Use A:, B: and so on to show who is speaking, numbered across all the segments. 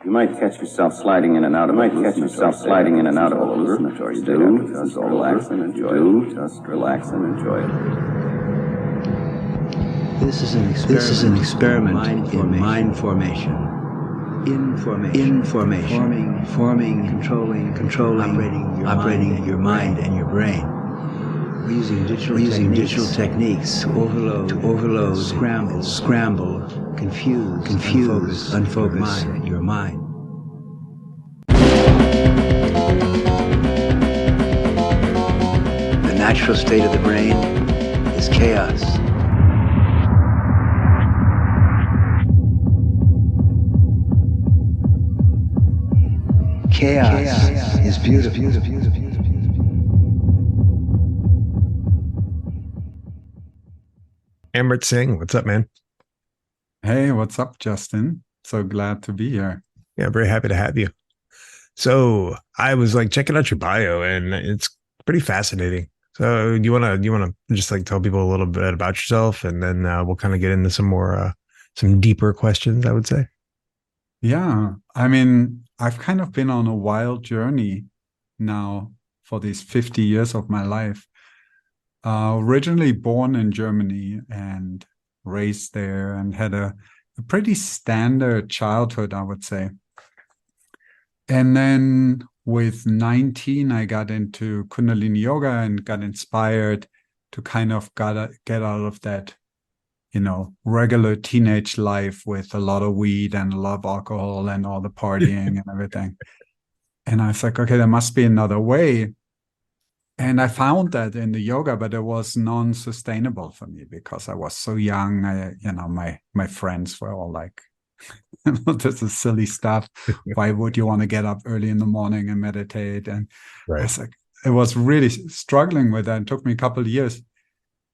A: You might catch yourself sliding in and out of it. Just relax and enjoy it.
B: This is an experiment in mind formation. Information. Forming, controlling, operating your mind and your brain. We're using digital techniques to overload, scramble, confuse, unfocus your mind. The natural state of the brain is chaos. Chaos is beautiful.
C: Amrit Singh, what's up, man?
D: Hey, what's up, Justin? So glad to be here.
C: Yeah, very happy to have you. So I was like checking out your bio, and it's pretty fascinating. So you wanna just like tell people a little bit about yourself, and then we'll kind of get into some more some deeper questions, I would say.
D: Yeah, I mean, I've kind of been on a wild journey now for these 50 years of my life. Originally born in Germany and raised there, and had a pretty standard childhood, I would say. And then with 19, I got into Kundalini Yoga and got inspired to kind of get out of that, regular teenage life with a lot of weed and a lot of alcohol and all the partying and everything. And I was like, okay, there must be another way. And I found that in the yoga, but it was non-sustainable for me because I was so young. My friends were all like, this is silly stuff. Why would you want to get up early in the morning and meditate? And
C: Right.
D: I was like, it was really struggling with that. It took me a couple of years.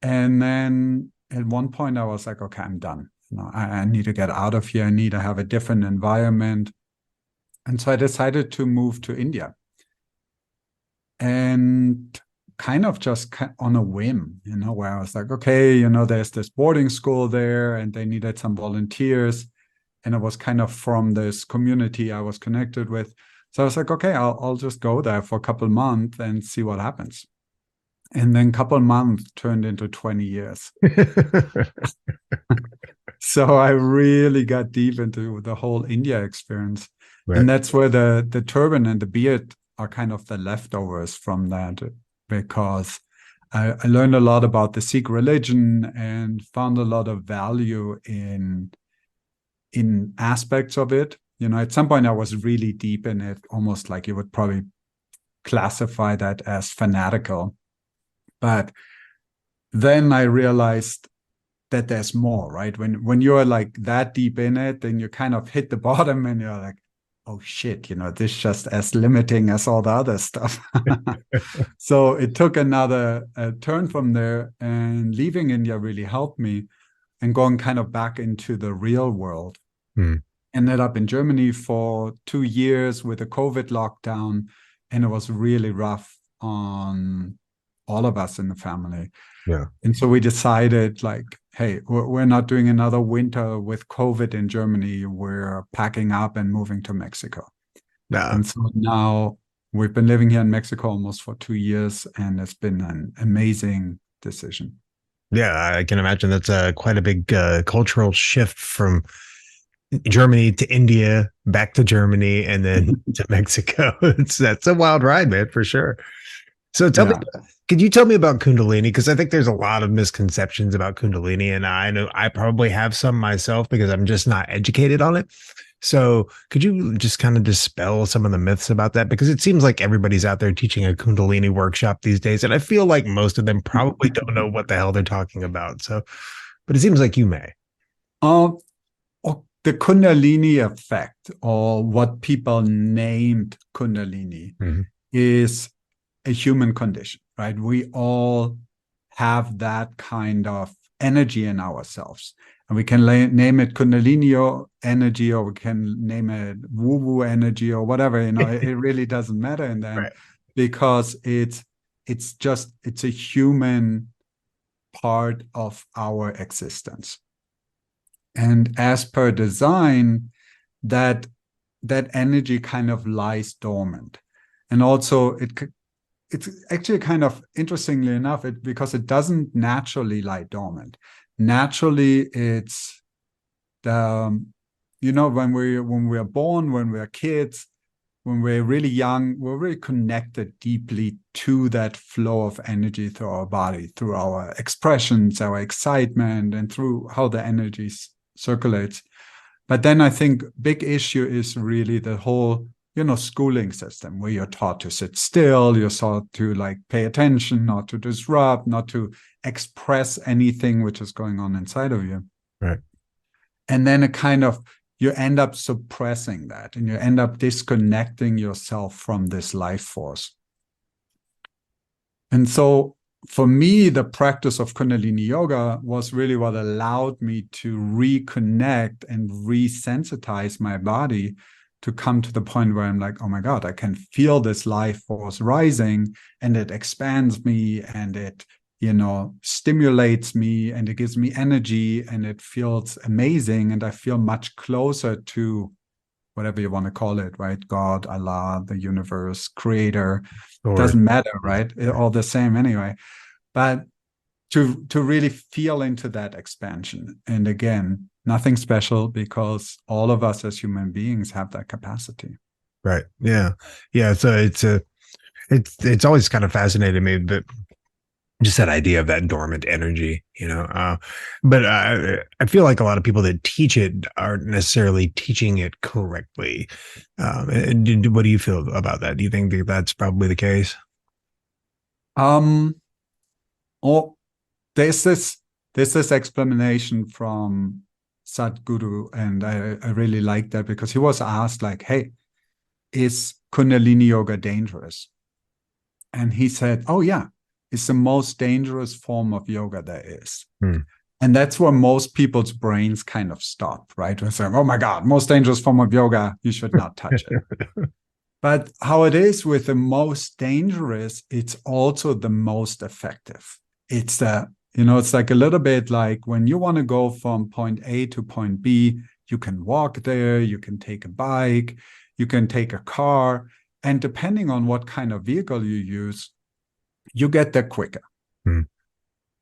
D: And then at one point I was like, okay, I'm done. I need to get out of here. I need to have a different environment. And so I decided to move to India. And kind of just on a whim, where I was like, okay, there's this boarding school there and they needed some volunteers. And it was kind of from this community I was connected with. So I was like, okay, I'll just go there for a couple of months and see what happens. And then a couple of months turned into 20 years. So I really got deep into the whole India experience. Right. And that's where the turban and the beard are kind of the leftovers from that, because I learned a lot about the Sikh religion and found a lot of value in aspects of it. At some point I was really deep in it, almost like you would probably classify that as fanatical. But then I realized that there's more, right? When you're like that deep in it, then you kind of hit the bottom and you're like, oh shit, this is just as limiting as all the other stuff. So it took another turn from there, and leaving India really helped me, and going kind of back into the real world. Ended up in Germany for 2 years with a COVID lockdown, and it was really rough on all of us in the family.
C: Yeah. And
D: so we decided, like, hey, we're not doing another winter with COVID in Germany. We're packing up and moving to Mexico. Yeah. And so now we've been living here in Mexico almost for 2 years, and it's been an amazing decision.
C: Yeah, I can imagine that's quite a big cultural shift from Germany to India, back to Germany, and then to Mexico. That's a wild ride, man, for sure. So could you tell me about Kundalini? Because I think there's a lot of misconceptions about Kundalini, and I know I probably have some myself because I'm just not educated on it. So could you just kind of dispel some of the myths about that? Because it seems like everybody's out there teaching a Kundalini workshop these days, and I feel like most of them probably don't know what the hell they're talking about. So, but it seems like you may.
D: The Kundalini effect, or what people named Kundalini, is a human condition, right? We all have that kind of energy in ourselves. And we can name it Kundalini energy, or we can name it woo-woo energy, or whatever, it really doesn't matter in the end, right? Because it's a human part of our existence. And as per design, that that energy kind of lies dormant. And also it's actually kind of interestingly enough, because it doesn't naturally lie dormant. Naturally, it's the, when we're born, when we're kids, when we're really young, we're really connected deeply to that flow of energy through our body, through our expressions, our excitement, and through how the energy circulates. But then I think big issue is really the whole, schooling system, where you're taught to sit still, you're taught to like pay attention, not to disrupt, not to express anything which is going on inside of you.
C: Right.
D: And then you end up suppressing that, and you end up disconnecting yourself from this life force. And so for me, the practice of Kundalini Yoga was really what allowed me to reconnect and resensitize my body to come to the point where I'm like, oh my God, I can feel this life force rising, and it expands me, and it, stimulates me, and it gives me energy, and it feels amazing. And I feel much closer to whatever you want to call it, right? God, Allah, the universe, creator, doesn't matter, right? All the same anyway. But to really feel into that expansion. And again, nothing special, because all of us as human beings have that capacity.
C: Right. Yeah. Yeah. So it's always kind of fascinated me, but just that idea of that dormant energy, but I feel like a lot of people that teach it aren't necessarily teaching it correctly. And what do you feel about that? Do you think that that's probably the case?
D: Or there's this explanation from Sadhguru, and I really like that, because he was asked like, hey, is Kundalini Yoga dangerous? And he said, oh yeah, it's the most dangerous form of yoga there is. And that's where most people's brains kind of stop, right? They're saying, oh my God, most dangerous form of yoga, you should not touch it. But how it is with the most dangerous, it's also the most effective. It's it's like a little bit like when you want to go from point A to point B, you can walk there, you can take a bike, you can take a car, and depending on what kind of vehicle you use, you get there quicker.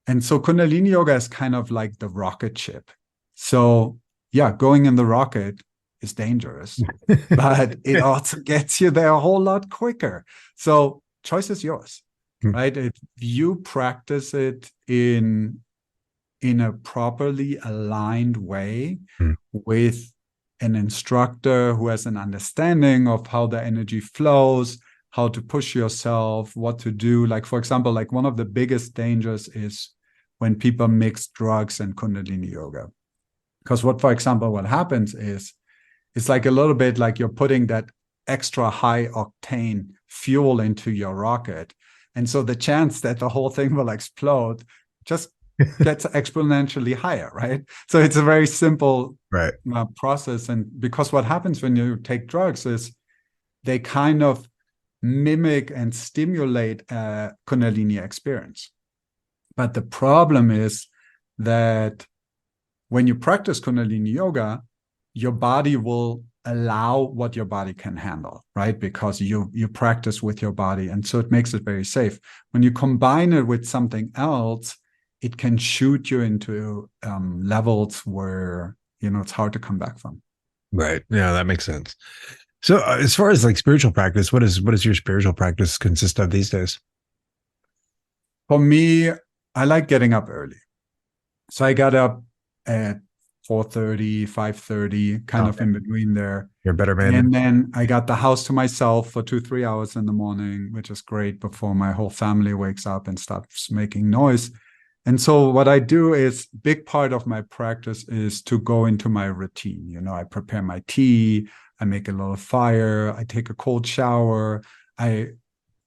D: And so Kundalini Yoga is kind of like the rocket ship. So yeah, going in the rocket is dangerous, but it also gets you there a whole lot quicker. So choice is yours, right? If you practice it in a properly aligned way with an instructor who has an understanding of how the energy flows, how to push yourself, what to do. Like, for example, like one of the biggest dangers is when people mix drugs and Kundalini Yoga. Because for example, what happens is, it's like a little bit like you're putting that extra high octane fuel into your rocket. And so the chance that the whole thing will explode just gets exponentially higher, right? So it's a very simple process. And because what happens when you take drugs is they kind of mimic and stimulate a Kundalini experience. But the problem is that when you practice Kundalini Yoga, your body will allow what your body can handle, right? Because you practice with your body. And so it makes it very safe. When you combine it with something else, it can shoot you into levels where, it's hard to come back from.
C: Right. Yeah, that makes sense. So as far as like spiritual practice, what does your spiritual practice consist of these days?
D: For me, I like getting up early. So I got up at 4:30, 5:30, kind of in between there.
C: You're a better man.
D: And then I got the house to myself for 2-3 hours in the morning, which is great before my whole family wakes up and starts making noise. And so what I do is, big part of my practice is to go into my routine. I prepare my tea, I make a little fire, I take a cold shower, I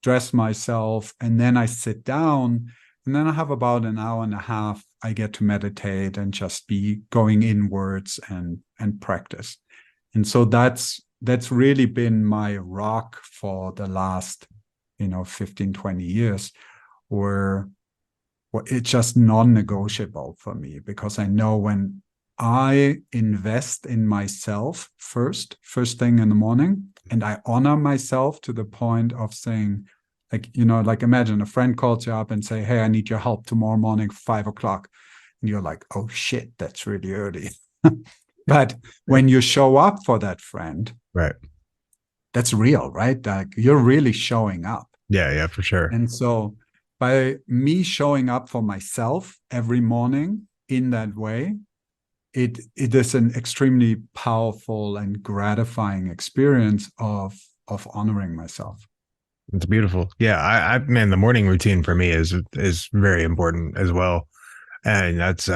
D: dress myself, and then I sit down. And then I have about an hour and a half. I get to meditate and just be going inwards and practice. And so that's really been my rock for the last, 15, 20 years, where it's just non-negotiable for me, because I know when I invest in myself first thing in the morning, and I honor myself to the point of saying, like, like imagine a friend calls you up and say, hey, I need your help tomorrow morning, 5 o'clock. And you're like, oh shit, that's really early. But when you show up for that friend,
C: right,
D: that's real, right? Like you're really showing up.
C: yeah, for sure.
D: And so by me showing up for myself every morning in that way, it is an extremely powerful and gratifying experience of honoring myself.
C: It's beautiful. Yeah, I man, the morning routine for me is very important as well, and that's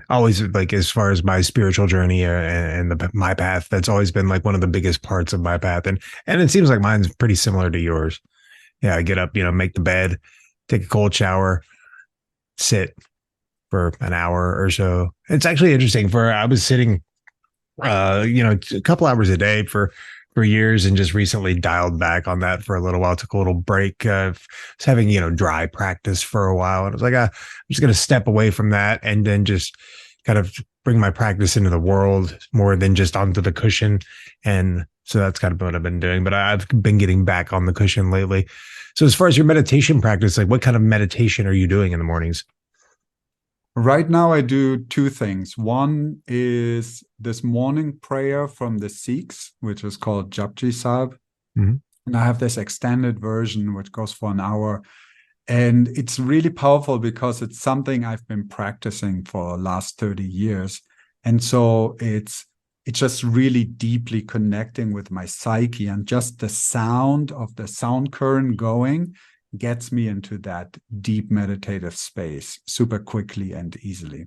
C: always like as far as my spiritual journey and my path. That's always been like one of the biggest parts of my path, and it seems like mine's pretty similar to yours. Yeah, I get up, make the bed, take a cold shower, sit for an hour or so. It's actually interesting. I was sitting, a couple hours a day for years, and just recently dialed back on that for a little while. Took a little break. Was having dry practice for a while, and I was like, I'm just going to step away from that, and then just kind of bring my practice into the world more than just onto the cushion. And so that's kind of what I've been doing. But I've been getting back on the cushion lately. So as far as your meditation practice, like what kind of meditation are you doing in the mornings?
D: Right now, I do two things. One is this morning prayer from the Sikhs, which is called Japji Sahib.
C: Mm-hmm.
D: And I have this extended version, which goes for an hour. And it's really powerful because it's something I've been practicing for the last 30 years. And so it's just really deeply connecting with my psyche, and just the sound of the sound current going gets me into that deep meditative space super quickly and easily.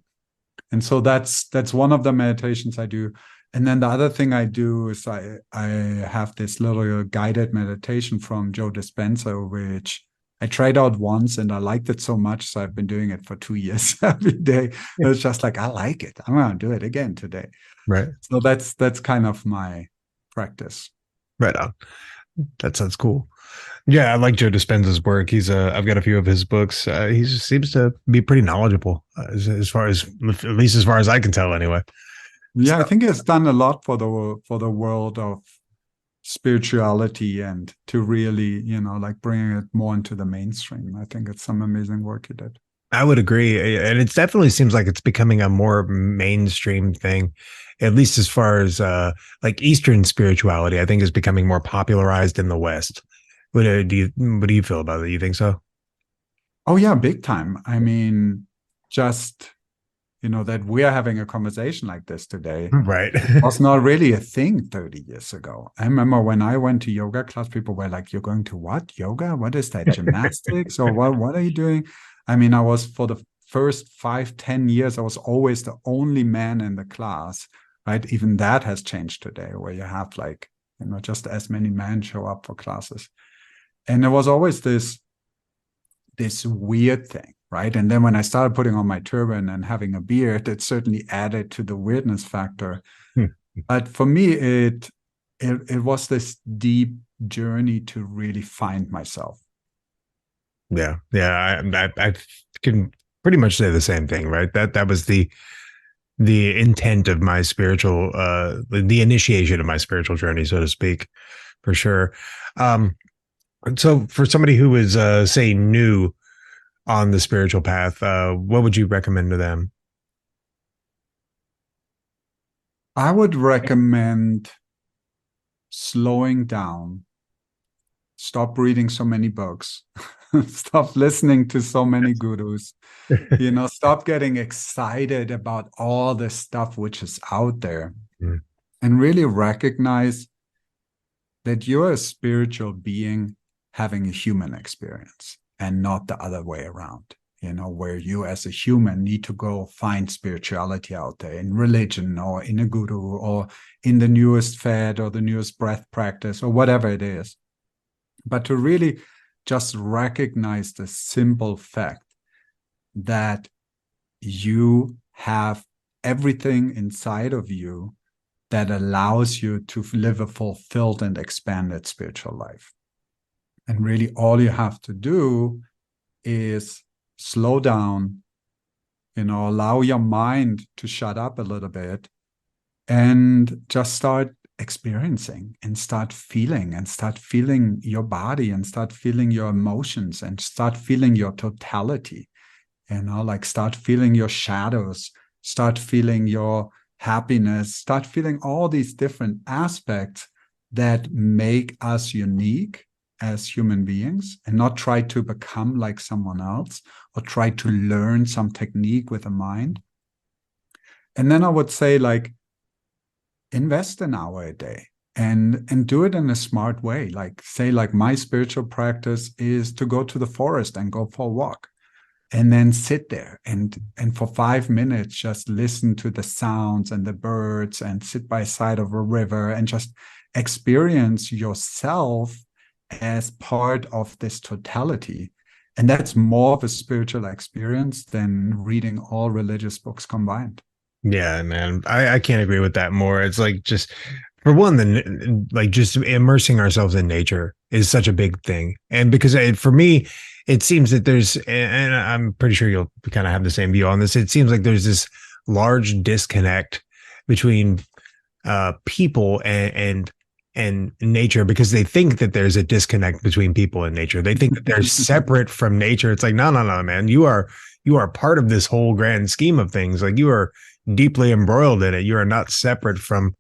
D: And so that's one of the meditations I do. And then the other thing I do is I have this little guided meditation from Joe Dispenza, which I tried out once and I liked it so much. So I've been doing it for 2 years every day. Yeah. It's just like, I like it. I'm going to do it again today.
C: Right.
D: So that's kind of my practice.
C: Right on. That sounds cool. Yeah, I like Joe Dispenza's work. I've got a few of his books. He just seems to be pretty knowledgeable, as far as, at least as far as I can tell, anyway.
D: Yeah, so, I think he's done a lot for the world of spirituality, and to really, like bringing it more into the mainstream. I think it's some amazing work he did.
C: I would agree, and it definitely seems like it's becoming a more mainstream thing, at least as far as like Eastern spirituality. I think is becoming more popularized in the West. What do you feel about it? You think so?
D: Oh yeah, big time. I mean, just that we are having a conversation like this today,
C: right?
D: was not really a thing 30 years ago. I remember when I went to yoga class, people were like, "You're going to what? Yoga? What is that? Gymnastics? Or what are you doing?" I mean, I was, for the first 5-10 years, I was always the only man in the class, right? Even that has changed today, where you have like, just as many men show up for classes. And there was always this weird thing, right? And then when I started putting on my turban and having a beard, it certainly added to the weirdness factor. But for me, it was this deep journey to really find myself.
C: Yeah. I can pretty much say the same thing, right? That was the intent of my spiritual, the initiation of my spiritual journey, so to speak, for sure. So for somebody who is, say, new on the spiritual path, what would you recommend to them?
D: I would recommend slowing down, stop reading so many books, stop listening to so many gurus, stop getting excited about all the stuff which is out there, and really recognize that you're a spiritual being having a human experience, and not the other way around, where you as a human need to go find spirituality out there in religion or in a guru or in the newest fad or the newest breath practice or whatever it is. But to really just recognize the simple fact that you have everything inside of you that allows you to live a fulfilled and expanded spiritual life. And really all you have to do is slow down, allow your mind to shut up a little bit and just start experiencing and start feeling your body and start feeling your emotions and start feeling your totality, like start feeling your shadows, start feeling your happiness, start feeling all these different aspects that make us unique as human beings, and not try to become like someone else or try to learn some technique with the mind. And then I would say, like, invest an hour a day and do it in a smart way. Like, say, like, my spiritual practice is to go to the forest and go for a walk, and then sit there and for 5 minutes just listen to the sounds and the birds, and sit by the side of a river and just experience yourself as part of this totality. And that's more of a spiritual experience than reading all religious books combined.
C: Yeah, man. I can't agree with that more. It's like, just for one, like just immersing ourselves in nature is such a big thing. And because for me, it seems that and I'm pretty sure you'll kind of have the same view on this. It seems like there's this large disconnect between people and nature, because they think that there's a disconnect between people and nature. They think that they're separate from nature. It's like, no, man. You are part of this whole grand scheme of things. Like, you are deeply embroiled in it. You are not separate from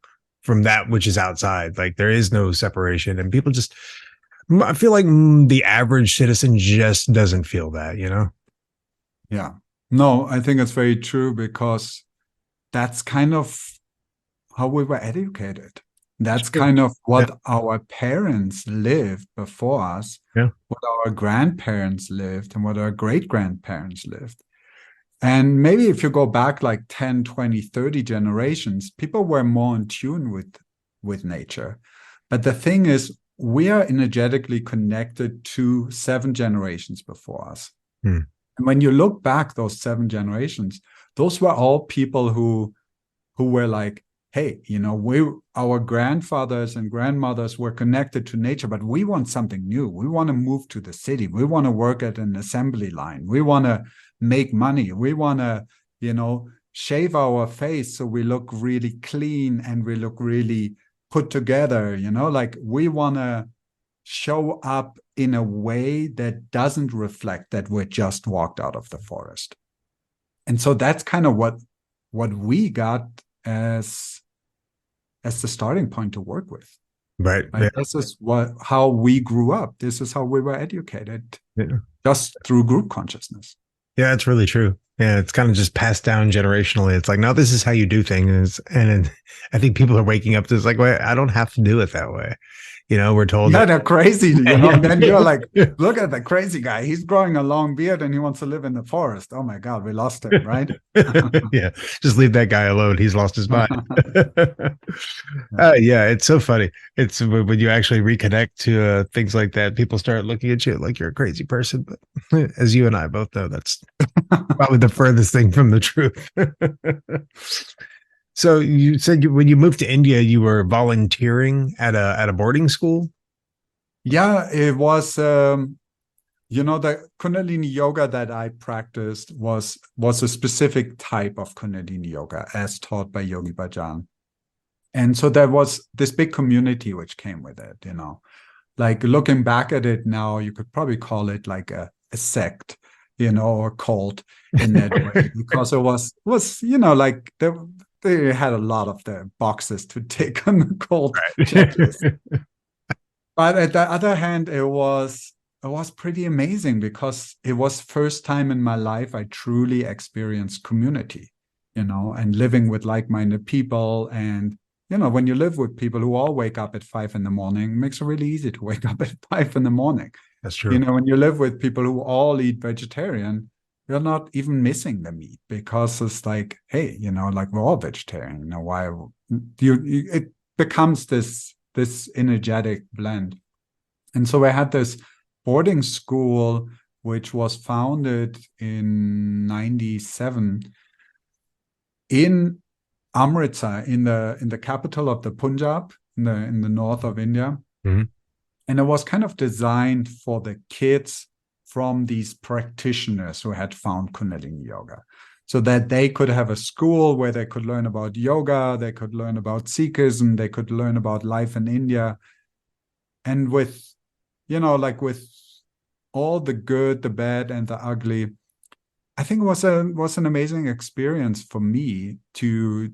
C: that which is outside. Like, there is no separation. And people just, I feel like the average citizen just doesn't feel that,
D: Yeah. No, I think it's very true, because that's kind of how we were educated. That's kind of what our parents lived before us, what our grandparents lived, and what our great-grandparents lived. And maybe if you go back like 10, 20, 30 generations, people were more in tune with nature. But the thing is, we are energetically connected to 7 generations before us. And when you look back those 7 generations, those were all people who were like, hey, our grandfathers and grandmothers were connected to nature, but we want something new. We want to move to the city. We want to work at an assembly line. We want to make money. We want to, shave our face so we look really clean and we look really put together, like, we want to show up in a way that doesn't reflect that we just walked out of the forest. And so that's kind of what we got as the starting point to work with.
C: Right.
D: Like, this is how we grew up. This is how we were educated, just through group consciousness.
C: Yeah, it's really true. Yeah, it's kind of just passed down generationally. It's like, no, this is how you do things. And I think people are waking up to this, like, wait, I don't have to do it that way. We're told
D: that they're crazy. Then you're like, look at the crazy guy. He's growing a long beard and he wants to live in the forest. Oh my God, we lost him, right?
C: Yeah, just leave that guy alone. He's lost his mind. Yeah, it's so funny. It's when you actually reconnect to things like that, people start looking at you like you're a crazy person. But as you and I both know, that's probably the furthest thing from the truth. So you said when you moved to India, you were volunteering at a boarding school?
D: Yeah, it was, the Kundalini Yoga that I practiced was a specific type of Kundalini Yoga as taught by Yogi Bhajan. And so there was this big community which came with it, Like, looking back at it now, you could probably call it like a sect, or cult in that way, because it was like they had a lot of the boxes to tick on the cult checklist. But at the other hand, it was pretty amazing, because it was first time in my life I truly experienced community, and living with like-minded people. And when you live with people who all wake up at 5 a.m, it makes it really easy to wake up at 5 a.m.
C: That's true.
D: When you live with people who all eat vegetarian, you're not even missing the meat, because it's like, hey, like, we're all vegetarian. Why it becomes this energetic blend. And so I had this boarding school, which was founded in 97 in Amritsar, in the capital of the Punjab, in the north of India.
C: Mm-hmm.
D: And it was kind of designed for the kids from these practitioners who had found Kundalini Yoga. so that they could have a school where they could learn about yoga, they could learn about Sikhism, they could learn about life in India. And with, like with all the good, the bad, and the ugly, I think it was an amazing experience for me to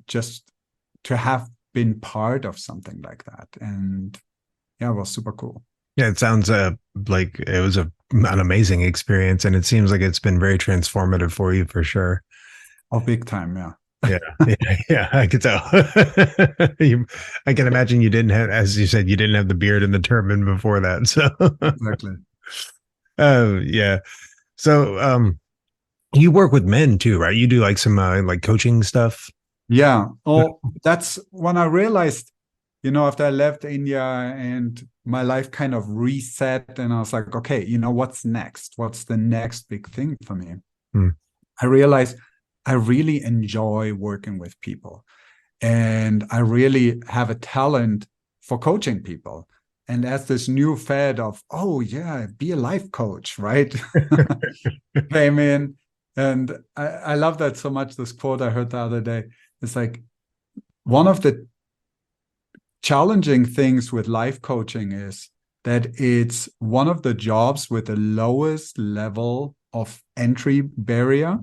D: have been part of something like that. And yeah, it was super cool.
C: Yeah, it sounds like it was an amazing experience, and it seems like it's been very transformative for you for sure.
D: Oh, big time, yeah.
C: Yeah, I could tell. I can imagine you didn't have, as you said, you didn't have the beard and the turban before that. So
D: exactly.
C: Oh, yeah. So you work with men too, right? You do like some like coaching stuff.
D: Yeah. Oh, that's when I realized, after I left India and my life kind of reset, and I was like, okay, what's next? What's the next big thing for me? I realized I really enjoy working with people, and I really have a talent for coaching people. And as this new fad of, oh yeah, be a life coach, right? came in. And I love that so much. This quote I heard the other day. It's like, one of the challenging things with life coaching is that it's one of the jobs with the lowest level of entry barrier,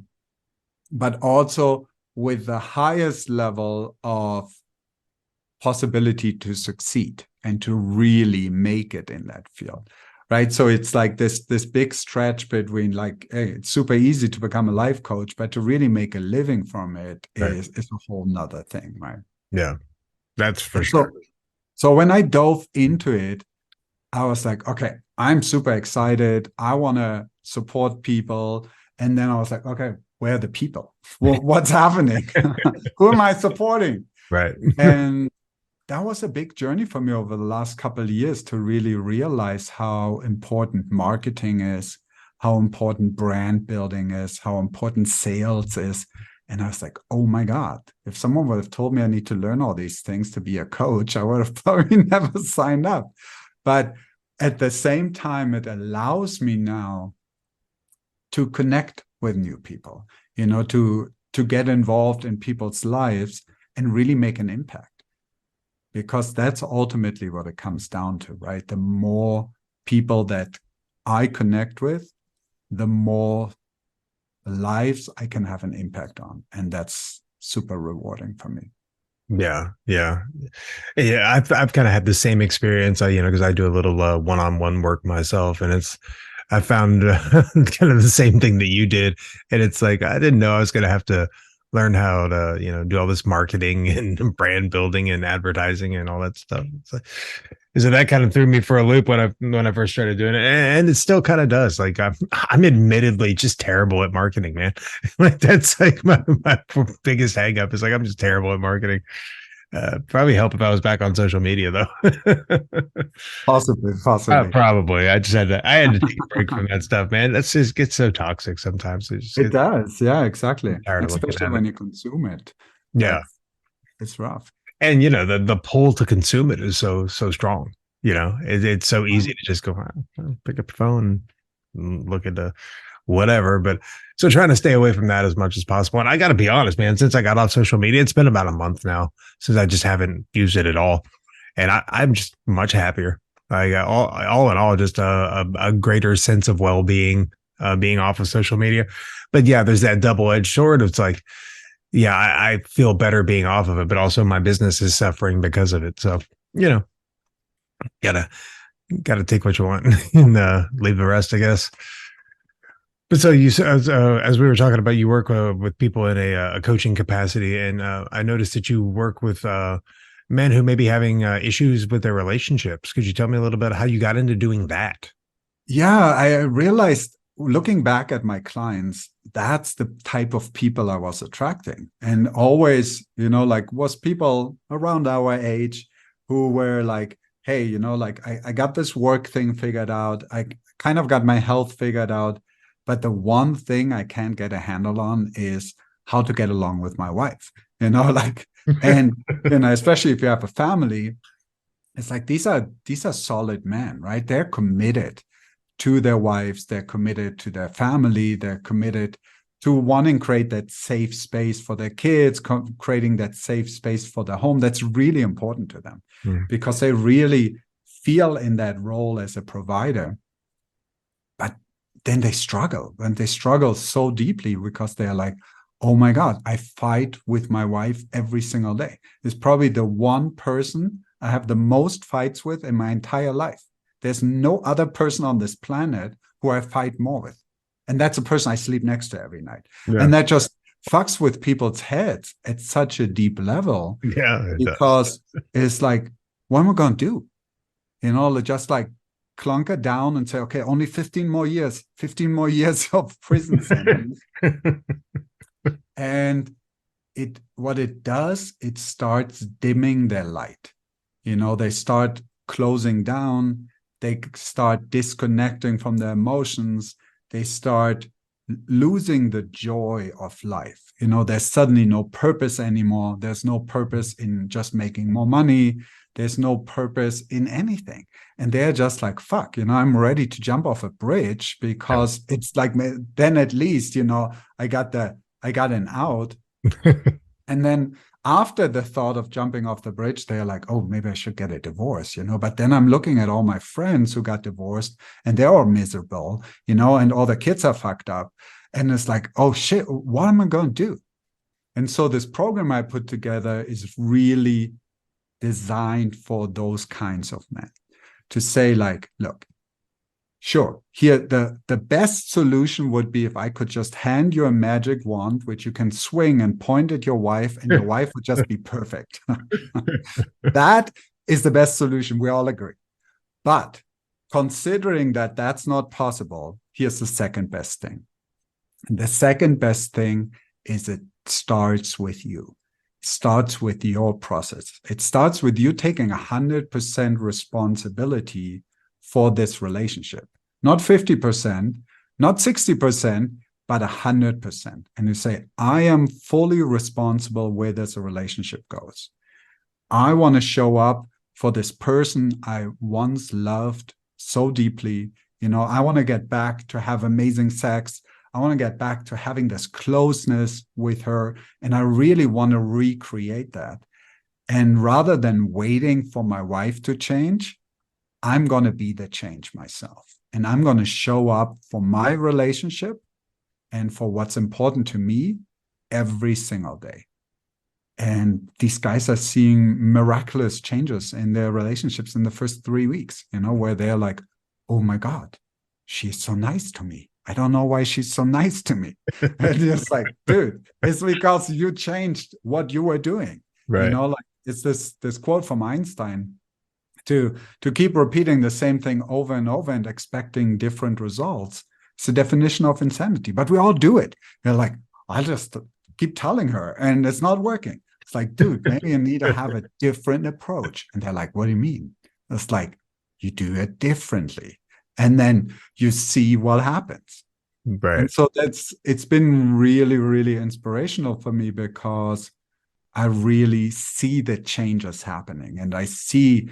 D: but also with the highest level of possibility to succeed and to really make it in that field. Right. So it's like this big stretch between like, hey, it's super easy to become a life coach, but to really make a living from it is a whole nother thing. Right.
C: Yeah, that's for sure.
D: So when I dove into it, I was like, okay, I'm super excited. I want to support people. And then I was like, okay, where are the people? Well, what's happening? Who am I supporting?
C: Right.
D: And that was a big journey for me over the last couple of years to really realize how important marketing is, how important brand building is, how important sales is. And I was like, oh my God, if someone would have told me I need to learn all these things to be a coach, I would have probably never signed up. But at the same time, it allows me now to connect with new people, to get involved in people's lives and really make an impact. Because that's ultimately what it comes down to, right? The more people that I connect with, the more lives I can have an impact on. And that's super rewarding for me.
C: Yeah. I've kind of had the same experience, because I do a little one-on-one work myself, and I found kind of the same thing that you did. And it's like, I didn't know I was going to have to learn how to, do all this marketing and brand building and advertising and all that stuff. So that kind of threw me for a loop when I first started doing it, and it still kind of does. Like I'm admittedly just terrible at marketing, man. Like that's like my biggest hang up is like I'm just terrible at marketing. Probably help if I was back on social media though.
D: Possibly.
C: Probably. I had to take a break from that stuff, man. That's just gets so toxic sometimes.
D: It does. Yeah, exactly.
C: Especially
D: when you consume it.
C: Yeah.
D: It's rough.
C: And the pull to consume it is so strong. It's so easy to just go pick up the phone and look at the whatever. But so trying to stay away from that as much as possible. And I got to be honest, man, since I got off social media, it's been about a month now since I just haven't used it at all. And I'm just much happier. I got all in all, just a greater sense of well-being, being off of social media. But yeah, there's that double-edged sword. It's like, yeah, I feel better being off of it, but also my business is suffering because of it. So, gotta take what you want and leave the rest, I guess. But so as we were talking about, you work with people in a coaching capacity, and I noticed that you work with men who may be having issues with their relationships. Could you tell me a little bit how you got into doing that?
D: Yeah, I realized looking back at my clients, that's the type of people I was attracting. And always, was people around our age who were like, hey, I got this work thing figured out. I kind of got my health figured out. But the one thing I can't get a handle on is how to get along with my wife, and, especially if you have a family, it's like, these are solid men, right? They're committed to their wives. They're committed to their family. They're committed to wanting create that safe space for their kids, creating that safe space for their home. That's really important to them because they really feel in that role as a provider. But then they struggle, and they struggle so deeply because they're like, oh my God, I fight with my wife every single day. It's probably the one person I have the most fights with in my entire life. There's no other person on this planet who I fight more with. And that's a person I sleep next to every night. Yeah. And that just fucks with people's heads at such a deep level.
C: Yeah,
D: because it's like, what am I going to do? You know, just like clunk it down and say, okay, only 15 more years of prison sentence. And what it does, it starts dimming their light. You know, they start closing down, they start disconnecting from their emotions, they start losing the joy of life. You know, there's suddenly no purpose anymore. There's no purpose in just making more money. There's no purpose in anything. And they're just like, fuck, you know, I'm ready to jump off a bridge because it's like, then at least, you know, I got an out. And then after the thought of jumping off the bridge, they're like, oh, maybe I should get a divorce, you know. But then I'm looking at all my friends who got divorced and they're all miserable, you know, and all the kids are fucked up. And it's like, oh shit, what am I going to do? And so this program I put together is really designed for those kinds of men to say like, look, sure, here the best solution would be if I could just hand you a magic wand, which you can swing and point at your wife, and your wife would just be perfect. That is the best solution. We all agree. But considering that that's not possible, here's the second best thing. And the second best thing is it starts with you. It starts with your process. It starts with you taking 100% responsibility for this relationship. Not 50%, not 60%, but 100%. And you say, I am fully responsible where this relationship goes. I want to show up for this person I once loved so deeply. You know, I want to get back to have amazing sex. I want to get back to having this closeness with her. And I really want to recreate that. And rather than waiting for my wife to change, I'm going to be the change myself. And I'm going to show up for my relationship and for what's important to me every single day. And these guys are seeing miraculous changes in their relationships in the first 3 weeks, you know, where they're like, oh my God, she's so nice to me. I don't know why she's so nice to me. And it's like, dude, it's because you changed what you were doing. Right. You know, like it's this quote from Einstein. To keep repeating the same thing over and over and expecting different results, it's the definition of insanity. But we all do it. They're like, I'll just keep telling her, and it's not working. It's like, dude, maybe you need to have a different approach. And they're like, what do you mean? It's like, you do it differently. And then you see what happens. Right. And so it's been really, really inspirational for me because I really see the changes happening and I see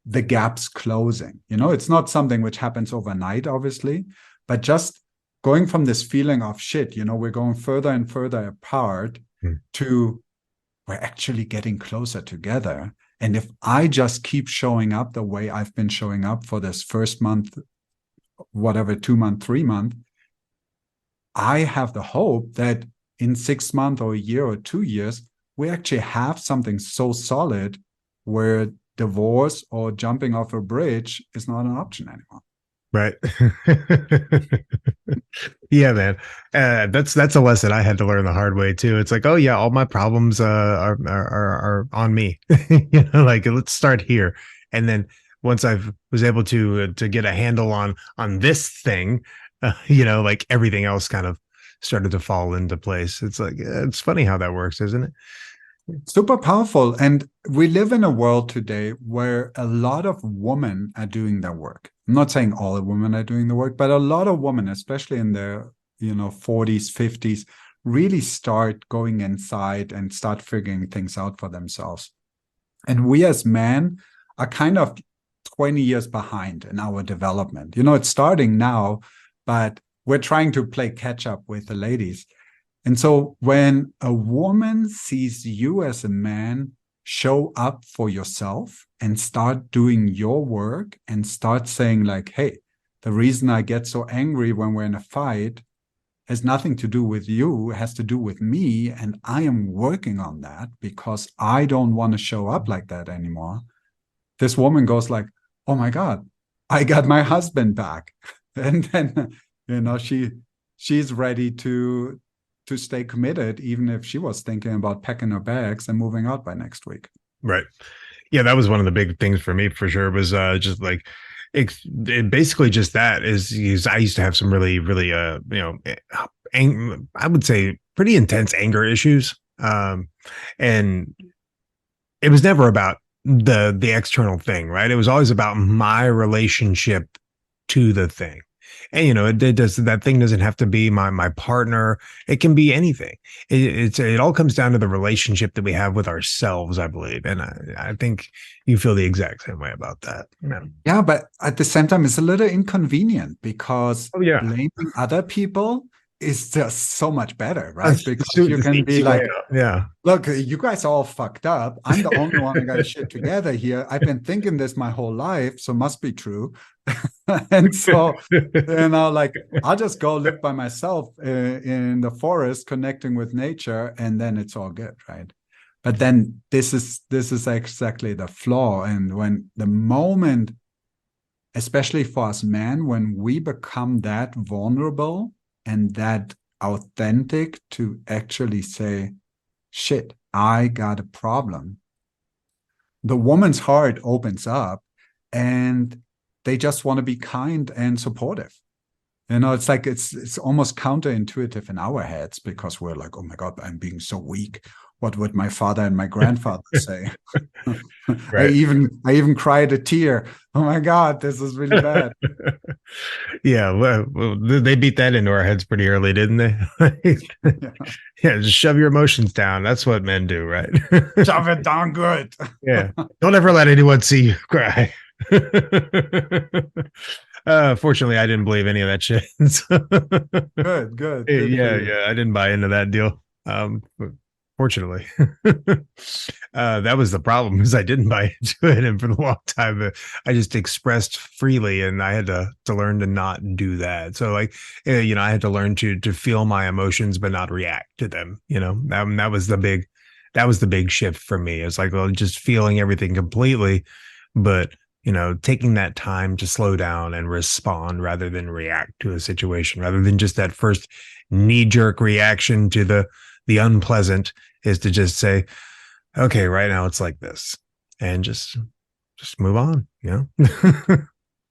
D: the gaps closing. You know, it's not something which happens overnight, obviously, but just going from this feeling of shit, you know, we're going further and further apart to we're actually getting closer together. And if I just keep showing up the way I've been showing up for this first month, whatever, 2 month, 3 month, I have the hope that in 6 months or a year or 2 years, we actually have something so solid where divorce or jumping off a bridge is not an option anymore.
C: Right. Yeah, man. That's a lesson I had to learn the hard way too. It's like, oh yeah, all my problems are on me. You know, like let's start here. And then once I was able to get a handle on this thing, you know, like everything else kind of started to fall into place. It's like, it's funny how that works, isn't it?
D: Super powerful. And we live in a world today where a lot of women are doing their work. I'm not saying all the women are doing the work, but a lot of women, especially in their, you know, 40s, 50s, really start going inside and start figuring things out for themselves. And we as men are kind of 20 years behind in our development. You know, it's starting now, but we're trying to play catch up with the ladies. And so when a woman sees you as a man show up for yourself and start doing your work and start saying like, hey, the reason I get so angry when we're in a fight has nothing to do with you, it has to do with me. And I am working on that because I don't want to show up like that anymore. This woman goes like, oh my God, I got my husband back. And then, she's ready to stay committed, even if she was thinking about packing her bags and moving out by next week.
C: Right. Yeah, that was one of the big things for me for sure, was just like basically just that is I used to have some really, really, I would say pretty intense anger issues. And it was never about the external thing, right? It was always about my relationship to the thing. And that thing doesn't have to be my partner. It can be anything. It all comes down to the relationship that we have with ourselves, I believe. And I think you feel the exact same way about that.
D: Yeah, but at the same time, it's a little inconvenient because blaming other people is just so much better, right? Because you can be like, look, you guys are all fucked up. I'm the only one who got shit together here. I've been thinking this my whole life, so must be true. And so, like, I'll just go live by myself in the forest, connecting with nature, and then it's all good, right? But then this is exactly the flaw. And when the moment, especially for us men, when we become that vulnerable and that authentic to actually say, shit, I got a problem, the woman's heart opens up and they just want to be kind and supportive. It's like it's almost counterintuitive in our heads because we're like, oh my God, I'm being so weak. What would my father and my grandfather say? Right. I even cried a tear. Oh my God, this is really bad.
C: Yeah, well, they beat that into our heads pretty early, didn't they? Yeah, just shove your emotions down. That's what men do, right?
D: Shove it down good.
C: Yeah, don't ever let anyone see you cry. Fortunately, I didn't believe any of that shit.
D: Good.
C: Yeah, I didn't buy into that deal. Fortunately, that was the problem, is I didn't buy into it, and for a long time I just expressed freely, and I had to learn to not do that. So like, I had to learn to feel my emotions but not react to them. That was the big shift for me. It's like, well, just feeling everything completely, but taking that time to slow down and respond rather than react to a situation, rather than just that first knee-jerk reaction to the unpleasant, is to just say, okay, right now it's like this, and just move on. And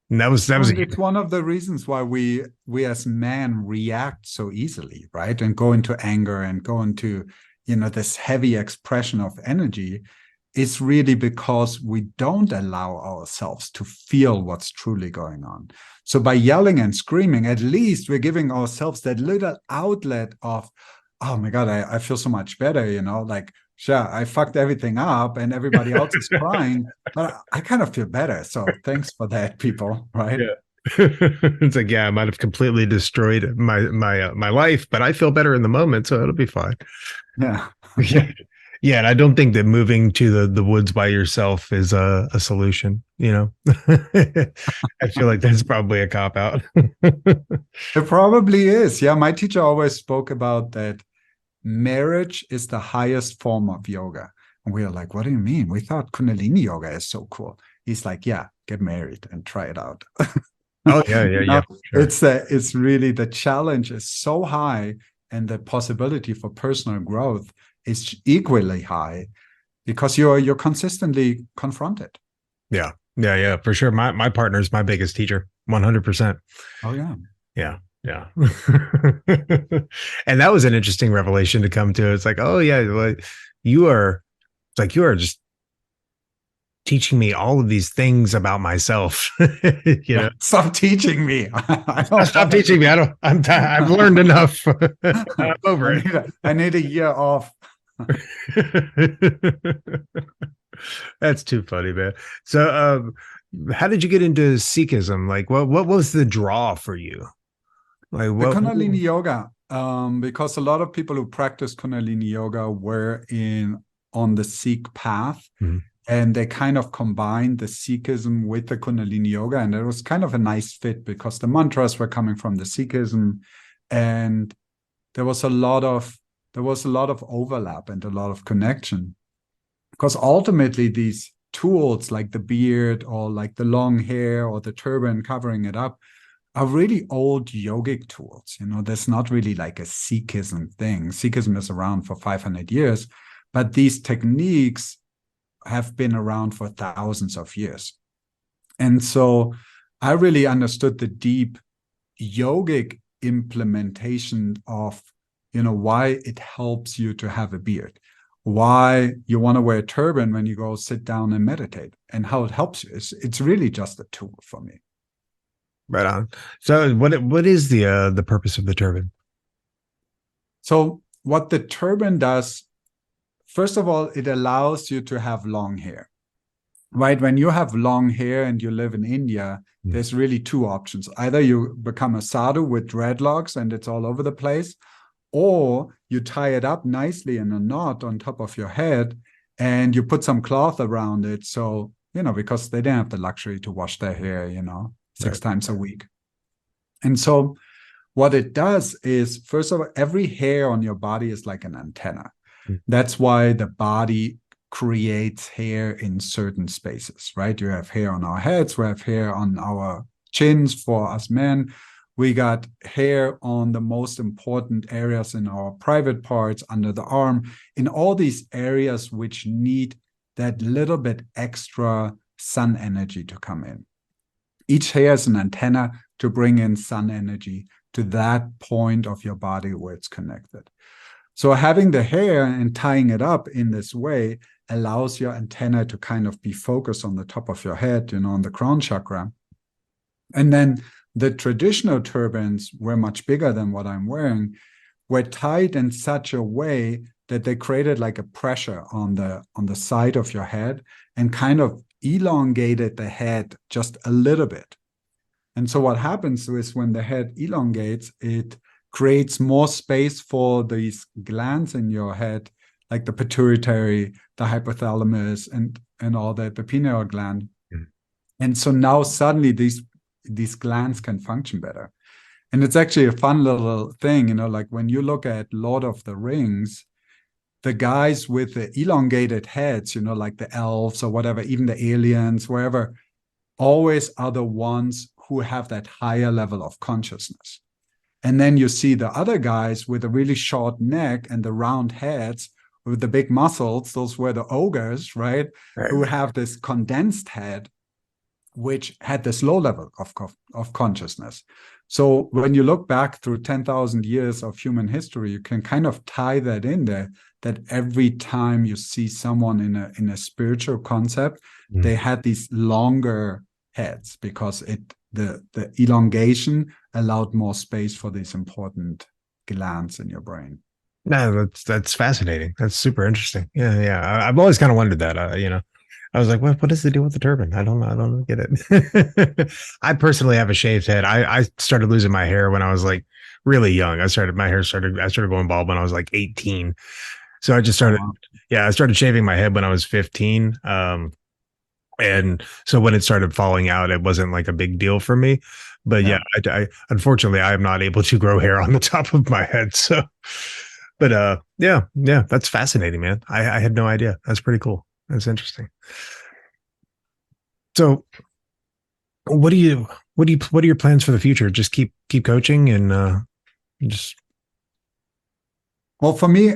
C: that was
D: it's one of the reasons why we as men react so easily, right? And go into anger and go into, this heavy expression of energy. It's really because we don't allow ourselves to feel what's truly going on. So by yelling and screaming, at least we're giving ourselves that little outlet of, oh my God, I feel so much better, like, sure, I fucked everything up and everybody else is crying, but I kind of feel better. So thanks for that, people, right?
C: Yeah. It's like, I might have completely destroyed my life, but I feel better in the moment, so it'll be fine.
D: Yeah.
C: Yeah, and I don't think that moving to the woods by yourself is a solution. I feel like that's probably a cop out.
D: It probably is. Yeah, my teacher always spoke about that marriage is the highest form of yoga. And we are like, what do you mean? We thought Kundalini Yoga is so cool. He's like, yeah, get married and try it out.
C: Oh, yeah. Sure.
D: It's really, the challenge is so high, and the possibility for personal growth is equally high because you're consistently confronted.
C: Yeah, for sure. My partner's my biggest teacher, 100%.
D: Oh yeah.
C: Yeah. And that was an interesting revelation to come to. It's like, oh yeah, like you are just teaching me all of these things about myself.
D: Stop teaching me.
C: Stop teaching me. I've learned enough. I'm over it.
D: I need a year off.
C: That's too funny, man. So how did you get into Sikhism? Like what was the draw for you? Like
D: the Kundalini Yoga because a lot of people who practice Kundalini Yoga were on the Sikh path, and they kind of combined the Sikhism with the Kundalini Yoga, and it was kind of a nice fit because the mantras were coming from the Sikhism, and there was a lot of overlap and a lot of connection, because ultimately these tools like the beard or like the long hair or the turban covering it up are really old yogic tools. There's not really like a Sikhism thing. Sikhism is around for 500 years, but these techniques have been around for thousands of years. And so I really understood the deep yogic implementation of, why it helps you to have a beard, why you want to wear a turban when you go sit down and meditate, and how it helps you. It's really just a tool for me.
C: Right on. So what is the purpose of the turban?
D: So what the turban does, first of all, it allows you to have long hair, right? When you have long hair and you live in India, there's really two options. Either you become a sadhu with dreadlocks and it's all over the place, or you tie it up nicely in a knot on top of your head and you put some cloth around it. So, because they don't have the luxury to wash their hair, 6 times a week. And so what it does is, first of all, every hair on your body is like an antenna. That's why the body creates hair in certain spaces, right? You have hair on our heads, we have hair on our chins for us men. We got hair on the most important areas in our private parts, under the arm, in all these areas which need that little bit extra sun energy to come in. Each hair is an antenna to bring in sun energy to that point of your body where it's connected. So having the hair and tying it up in this way allows your antenna to kind of be focused on the top of your head, on the crown chakra. And then the traditional turbans were much bigger than what I'm wearing, were tied in such a way that they created like a pressure on the side of your head and kind of elongated the head just a little bit. And so what happens is when the head elongates, it creates more space for these glands in your head, like the pituitary, the hypothalamus, and all that, the pineal gland. And so now suddenly these glands can function better. And it's actually a fun little thing, like when you look at Lord of the Rings, the guys with the elongated heads, like the elves or whatever, even the aliens, wherever, always are the ones who have that higher level of consciousness. And then you see the other guys with a really short neck and the round heads with the big muscles, those were the ogres, right? Who have this condensed head, which had this low level of consciousness. So when you look back through 10,000 years of human history, you can kind of tie that in there, that every time you see someone in a spiritual concept, they had these longer heads because the elongation allowed more space for these important glands in your brain.
C: No, that's fascinating. That's super interesting. Yeah. I've always kind of wondered that. I was like, what is the deal with the turban? I don't get it. I personally have a shaved head. I started losing my hair when I was like really young. I started going bald when I was like 18. So I just started, I started shaving my head when I was 15. And so when it started falling out, it wasn't like a big deal for me. But I unfortunately, I am not able to grow hair on the top of my head. So, but that's fascinating, man. I had no idea. That's pretty cool. That's interesting. So what are your plans for the future? Just keep coaching and just.
D: Well, for me,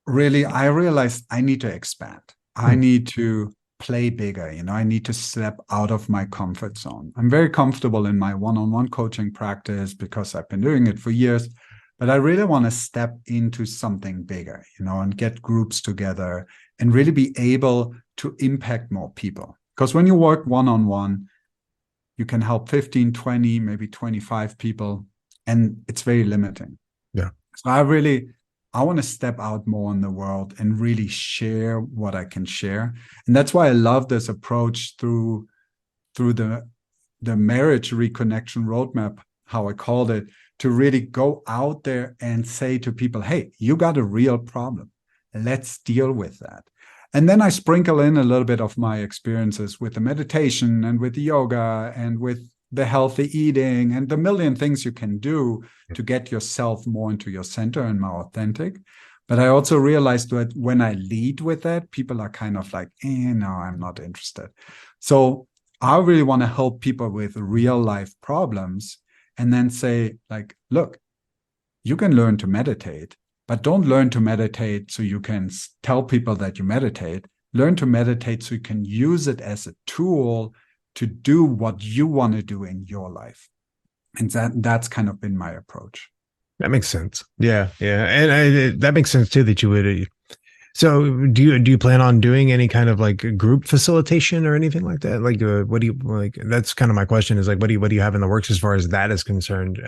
D: really, I realized I need to expand. I need to play bigger. I need to step out of my comfort zone. I'm very comfortable in my one-on-one coaching practice because I've been doing it for years, but I really want to step into something bigger, and get groups together and really be able to impact more people. Because when you work one-on-one, you can help 15, 20, maybe 25 people, and it's very limiting.
C: Yeah.
D: So I want to step out more in the world and really share what I can share. And that's why I love this approach through the marriage reconnection roadmap how I called it, to really go out there and say to people, hey, you got a real problem. Let's deal with that. And then I sprinkle in a little bit of my experiences with the meditation and with the yoga and with the healthy eating and the million things you can do to get yourself more into your center and more authentic. But I also realized that when I lead with that, people are kind of like, no, I'm not interested. So I really want to help people with real life problems and then say, like, look, you can learn to meditate, but don't learn to meditate so you can tell people that you meditate. Learn to meditate so you can use it as a tool to do what you want to do in your life. And that's kind of been my approach.
C: That makes sense. Yeah. And that makes sense too, that you would. So do you plan on doing any kind of like group facilitation or anything like that? Like, what do you like? That's kind of my question, is like, what do you have in the works as far as that is concerned?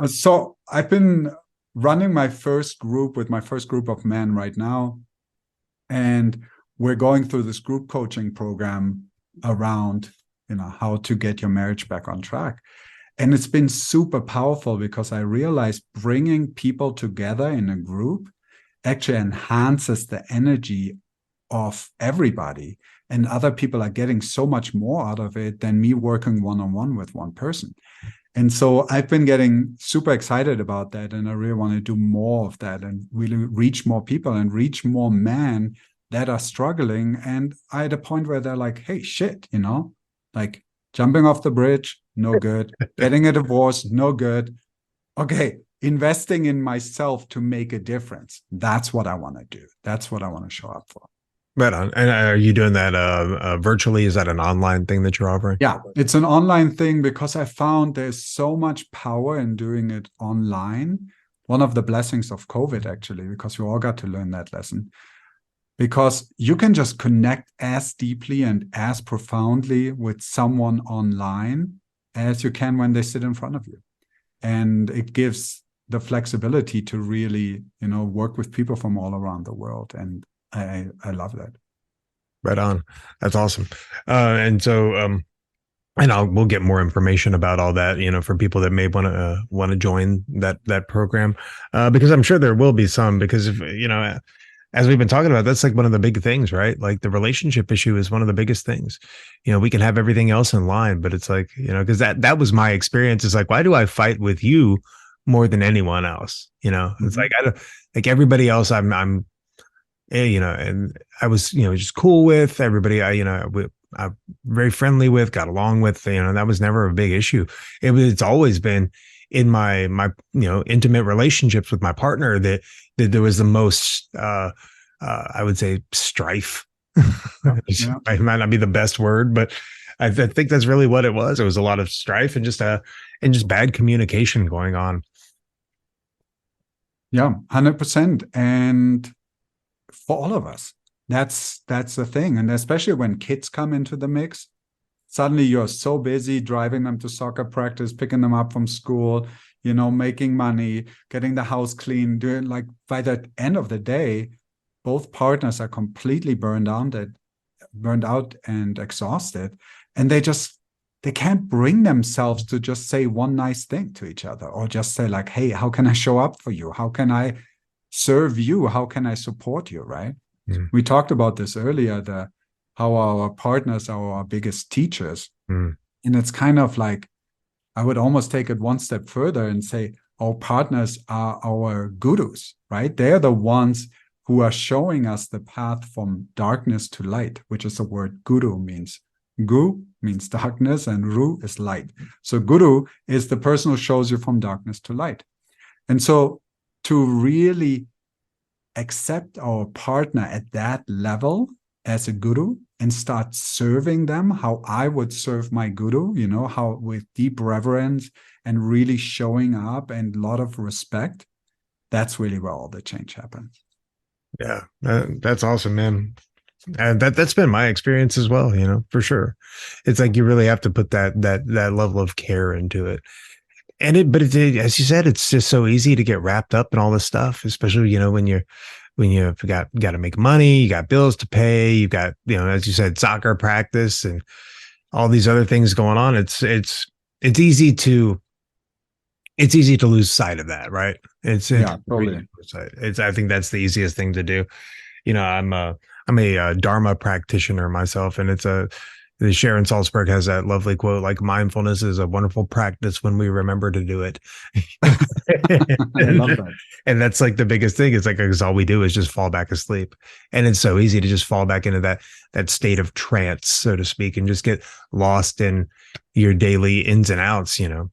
D: So I've been running my first group with my first group of men right now. And we're going through this group coaching program around, how to get your marriage back on track. And it's been super powerful because I realized bringing people together in a group actually enhances the energy of everybody. And other people are getting so much more out of it than me working one-on-one with one person. And so I've been getting super excited about that. And I really want to do more of that and really reach more people and reach more men that are struggling and are at a point where they're like, hey, shit, like jumping off the bridge, no good. Getting a divorce, no good. Okay, investing in myself to make a difference. That's what I want to do. That's what I want to show up for.
C: Right on. And are you doing that virtually? Is that an online thing that you're offering?
D: Yeah, it's an online thing because I found there's so much power in doing it online. One of the blessings of COVID, actually, because we all got to learn that lesson. Because you can just connect as deeply and as profoundly with someone online as you can when they sit in front of you. And it gives the flexibility to really, work with people from all around the world. And I love that.
C: Right on. That's awesome. And so, we'll get more information about all that, for people that may want to join that program, because I'm sure there will be some, because if, as we've been talking about, that's like one of the big things, right? Like the relationship issue is one of the biggest things. We can have everything else in line, but it's like, because that was my experience. It's like, why do I fight with you more than anyone else? It's like, I don't, like everybody else I'm and I was, just cool with everybody. I'm very friendly with, got along with, that was never a big issue. It's always been in my intimate relationships with my partner that there was the most, I would say, strife. Yeah. It might not be the best word, but I think that's really what it was. It was a lot of strife and just bad communication going on.
D: Yeah, 100%. And for all of us, that's the thing. And especially when kids come into the mix, suddenly you're so busy driving them to soccer practice, picking them up from school, making money, getting the house clean, doing, like, by the end of the day, both partners are completely burned out and exhausted. And they can't bring themselves to just say one nice thing to each other, or just say like, hey, how can I show up for you? How can I serve you? How can I support you? Right. Mm. We talked about this earlier, how our partners are our biggest teachers. Mm. And it's kind of like, I would almost take it one step further and say our partners are our gurus, right? They're the ones who are showing us the path from darkness to light, which is the word guru means. Gu means darkness and ru is light. So guru is the person who shows you from darkness to light. And so to really accept our partner at that level as a guru and start serving them how I would serve my guru, how with deep reverence and really showing up and a lot of respect, that's really where all the change happens.
C: Yeah, that's awesome, man. And that's been my experience as well, for sure. It's like you really have to put that level of care into it. And but as you said, it's just so easy to get wrapped up in all this stuff, especially, when you've got to make money, you got bills to pay, you got, as you said, soccer practice and all these other things going on. It's easy to it's easy to lose sight of that, right?
D: Yeah, totally.
C: I think that's the easiest thing to do. I'm a Dharma practitioner myself, and Sharon Salzberg has that lovely quote, like, mindfulness is a wonderful practice when we remember to do it.
D: I love that.
C: And that's like the biggest thing. It's like, because all we do is just fall back asleep. And it's so easy to just fall back into that state of trance, so to speak, and just get lost in your daily ins and outs,
D: And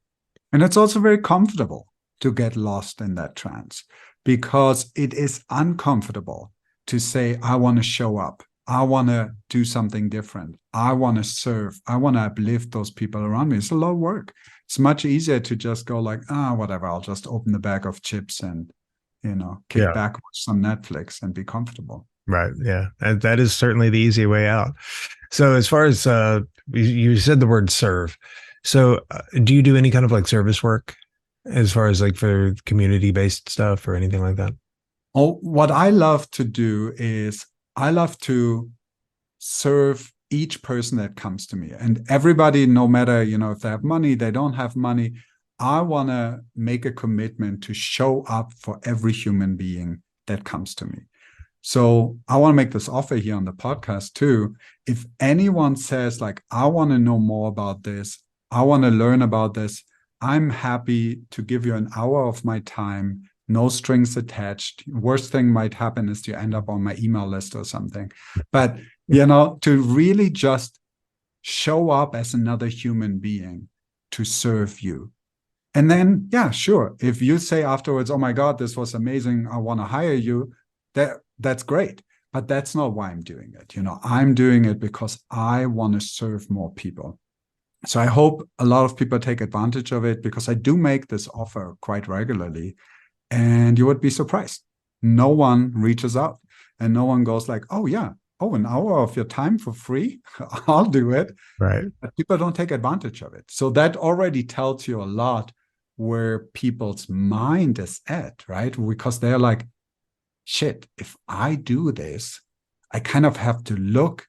D: it's also very comfortable to get lost in that trance, because it is uncomfortable to say, I want to show up. I want to do something different. I want to serve. I want to uplift those people around me. It's a lot of work. It's much easier to just go like, whatever, I'll just open the bag of chips and, kick back, watch some Netflix and be comfortable.
C: Right. Yeah. And that is certainly the easy way out. So as far as you said the word serve. So do you do any kind of like service work as far as like for community-based stuff or anything like that?
D: Oh, what I love to do is I love to serve each person that comes to me, and everybody, no matter, if they have money, they don't have money. I want to make a commitment to show up for every human being that comes to me. So I want to make this offer here on the podcast too. If anyone says like, I want to know more about this, I want to learn about this, I'm happy to give you an hour of my time, no strings attached. Worst thing might happen is you end up on my email list or something. But, to really just show up as another human being to serve you. And then, yeah, sure. If you say afterwards, oh my God, this was amazing, I want to hire you, that's great. But that's not why I'm doing it. I'm doing it because I want to serve more people. So I hope a lot of people take advantage of it, because I do make this offer quite regularly. And you would be surprised. No one reaches out and no one goes like, oh yeah, an hour of your time for free? I'll do it.
C: Right.
D: But people don't take advantage of it. So that already tells you a lot where people's mind is at, right? Because they're like, shit, if I do this, I kind of have to look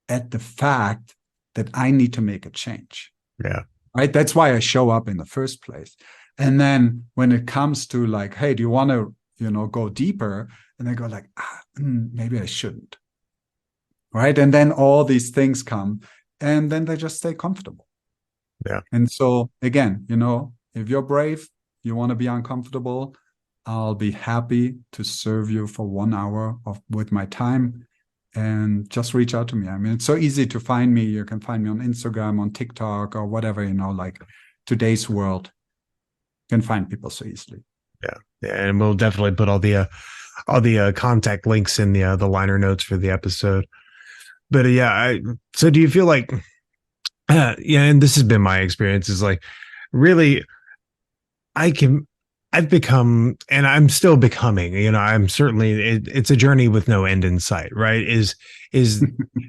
D: at the fact that I need to make a change.
C: Yeah.
D: Right. That's why I show up in the first place. And then when it comes to like, hey, do you want to, go deeper? And they go like, maybe I shouldn't. Right. And then all these things come, and then they just stay comfortable.
C: Yeah.
D: And so again, if you're brave, you want to be uncomfortable, I'll be happy to serve you for 1 hour with my time. And just reach out to me. I mean, it's so easy to find me. You can find me on Instagram, on TikTok, or whatever, like today's world. You can find people so easily.
C: Yeah. And we'll definitely put all the contact links in the liner notes for the episode. But so do you feel like, and this has been my experience, is like, really, I've become, and I'm still becoming, I'm certainly, it's a journey with no end in sight, right? Is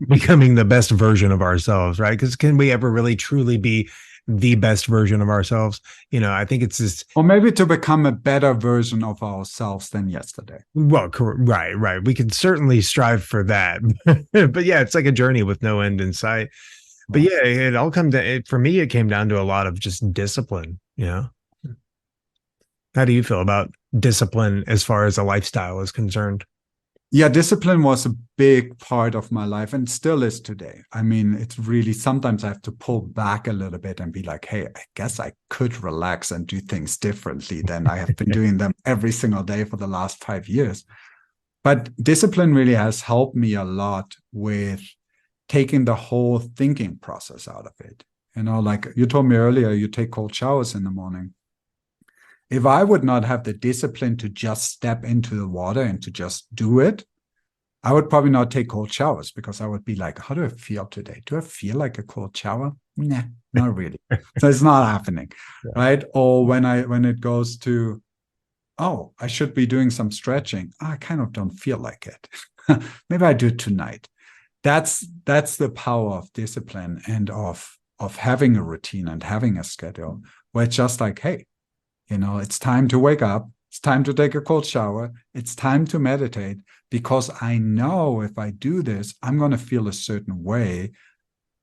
C: becoming the best version of ourselves, right? Because can we ever really truly be the best version of ourselves? I think it's this,
D: or maybe to become a better version of ourselves than yesterday.
C: Well, right. We can certainly strive for that, but yeah, it's like a journey with no end in sight. But yeah, it all for me, it came down to a lot of just discipline. How do you feel about discipline as far as a lifestyle is concerned?
D: Yeah, discipline was a big part of my life and still is today. I mean, it's really, sometimes I have to pull back a little bit and be like, hey, I guess I could relax and do things differently than I have been doing them every single day for the last 5 years. But discipline really has helped me a lot with taking the whole thinking process out of it. Like you told me earlier, you take cold showers in the morning. If I would not have the discipline to just step into the water and to just do it, I would probably not take cold showers, because I would be like, how do I feel today? Do I feel like a cold shower? Nah, not really. So it's not happening, right? Or when it goes to, oh, I should be doing some stretching. I kind of don't feel like it. Maybe I do it tonight. That's the power of discipline and of having a routine and having a schedule, where it's just like, hey, it's time to wake up. It's time to take a cold shower. It's time to meditate, because I know if I do this, I'm going to feel a certain way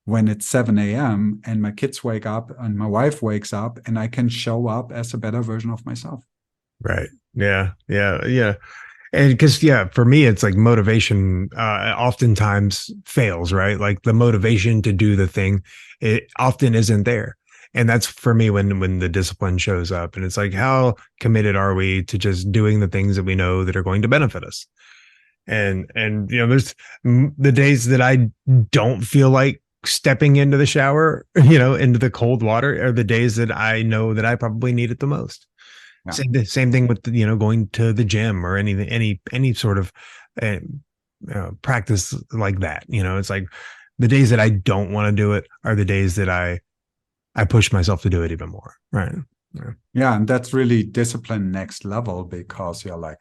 D: when it's 7 a.m. and my kids wake up and my wife wakes up, and I can show up as a better version of myself.
C: Right. Yeah. Yeah. Yeah. And because, yeah, for me, it's like motivation oftentimes fails, right? Like the motivation to do the thing, it often isn't there. And that's for me when the discipline shows up. And it's like, how committed are we to just doing the things that we know that are going to benefit us? And there's the days that I don't feel like stepping into the shower, into the cold water, are the days that I know that I probably need it the most. Yeah. Same thing with going to the gym or any sort of practice like that. It's like the days that I don't want to do it are the days that I push myself to do it even more. Right.
D: Yeah, and that's really discipline next level, because you're like,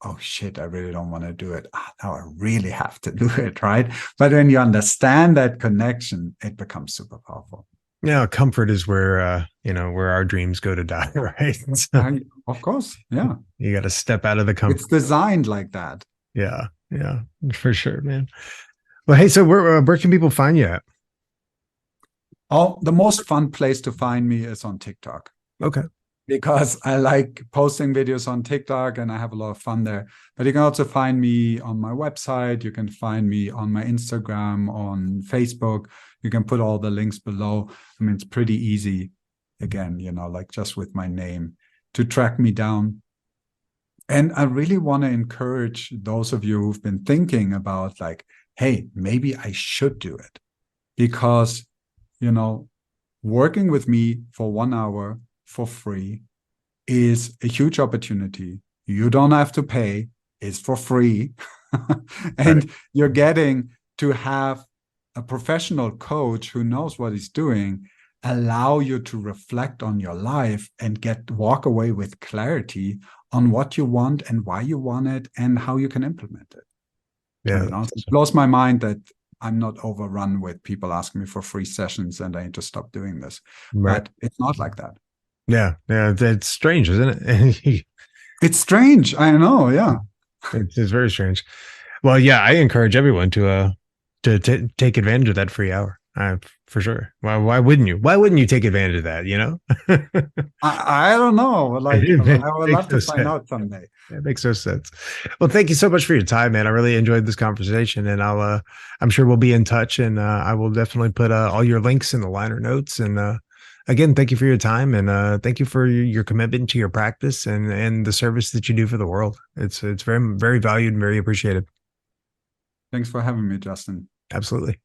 D: oh shit, I really don't want to do it. Now I really have to do it, right? But when you understand that connection, it becomes super powerful.
C: Yeah, comfort is where where our dreams go to die, right? So,
D: of course, yeah.
C: You got to step out of the comfort.
D: It's designed like that.
C: Yeah, for sure, man. Well, hey, so where can people find you at?
D: Oh, the most fun place to find me is on TikTok.
C: Okay.
D: Because I like posting videos on TikTok and I have a lot of fun there. But you can also find me on my website. You can find me on my Instagram, on Facebook. You can put all the links below. I mean, it's pretty easy, again, like just with my name, to track me down. And I really want to encourage those of you who've been thinking about like, hey, maybe I should do it. Because, working with me for 1 hour for free is a huge opportunity. You don't have to pay. It's for free. And you're getting to have a professional coach who knows what he's doing allow you to reflect on your life and walk away with clarity on what you want and why you want it and how you can implement it.
C: Yeah.
D: It blows my mind that I'm not overrun with people asking me for free sessions and I need to stop doing this. Right. But it's not like that.
C: Yeah. It's strange, isn't it?
D: It's strange. I know. Yeah.
C: It's very strange. Well, yeah, I encourage everyone to take advantage of that free hour. For sure. Why wouldn't you? Why wouldn't you take advantage of that?
D: I don't know. Like, I would love to find out someday.
C: That makes no sense. Well, thank you so much for your time, man. I really enjoyed this conversation, and I'm sure we'll be in touch, and I will definitely put all your links in the liner notes. And again, thank you for your time, and thank you for your commitment to your practice and the service that you do for the world. It's very, very valued and very appreciated.
D: Thanks for having me, Justin.
C: Absolutely.